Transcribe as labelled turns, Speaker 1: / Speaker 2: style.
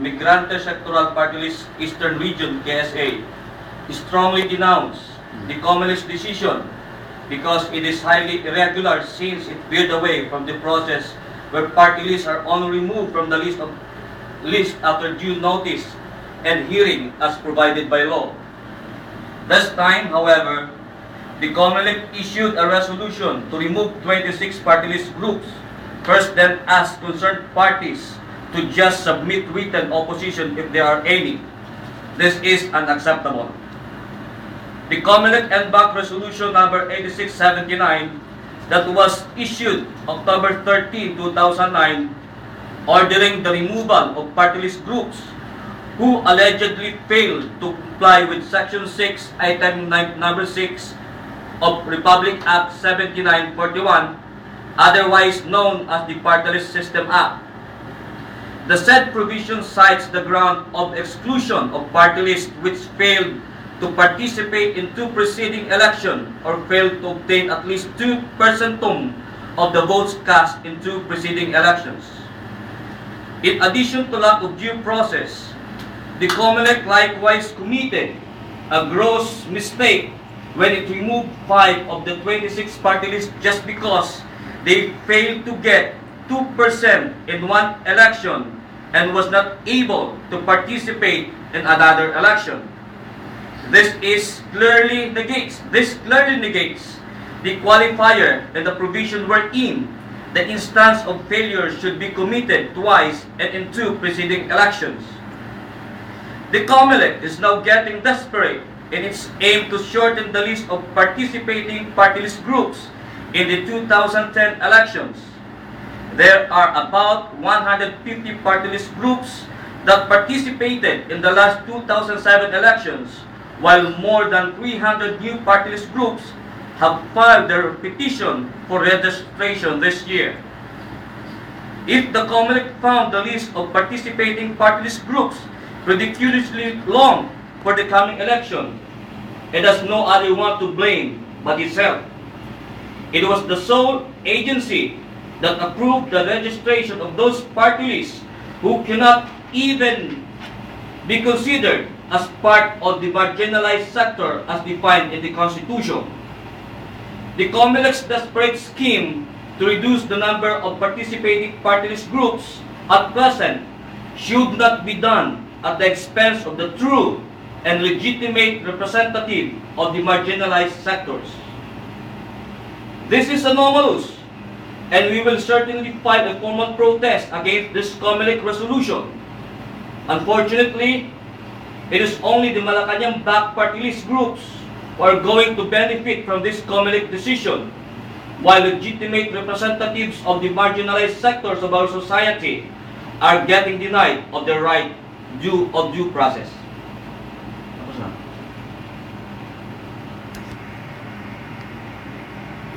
Speaker 1: Migrante Sectoral Partylist Eastern Region, K.S.A, strongly denounce the Comelec's decision because it is highly irregular since it veered away from the process where party lists are only removed from the list after due notice and hearing as provided by law. This time, however, the Comelec issued a resolution to remove 26 party list groups, first then asked concerned parties to just submit written opposition if there are any. This is unacceptable. The Comelec NBAC Resolution number 8679 that was issued October 13, 2009, ordering the removal of party list groups who allegedly failed to comply with Section 6, Item number 6 of Republic Act 7941, otherwise known as the Partylist System Act. The said provision cites the ground of exclusion of party lists which failed to participate in two preceding elections or failed to obtain at least 2% of the votes cast in two preceding elections. In addition to lack of due process, the Comelec likewise committed a gross mistake when it removed 5 of the 26 party lists just because they failed to get 2% in one election and was not able to participate in another election. This clearly negates the qualifier and the provision wherein the instance of failure should be committed twice and in two preceding elections. The Comelec is now getting desperate in its aim to shorten the list of participating party list groups in the 2010 elections. There are about 150 party list groups that participated in the last 2007 elections, while more than 300 new party list groups have filed their petition for registration this year. If the Comelec found the list of participating party list groups ridiculously long for the coming election, it has no other one to blame but itself. It was the sole agency that approved the registration of those party lists who cannot even be considered as part of the marginalized sector as defined in the Constitution. The Comelec's desperate scheme to reduce the number of participating party list groups at present should not be done at the expense of the true and legitimate representative of the marginalized sectors. This is anomalous, and we will certainly file a formal protest against this Comelec resolution. Unfortunately, it is only the Malacanang-backed party list groups who are going to benefit from this Comelec decision, while legitimate representatives of the marginalized sectors of our society are getting denied of their right due process.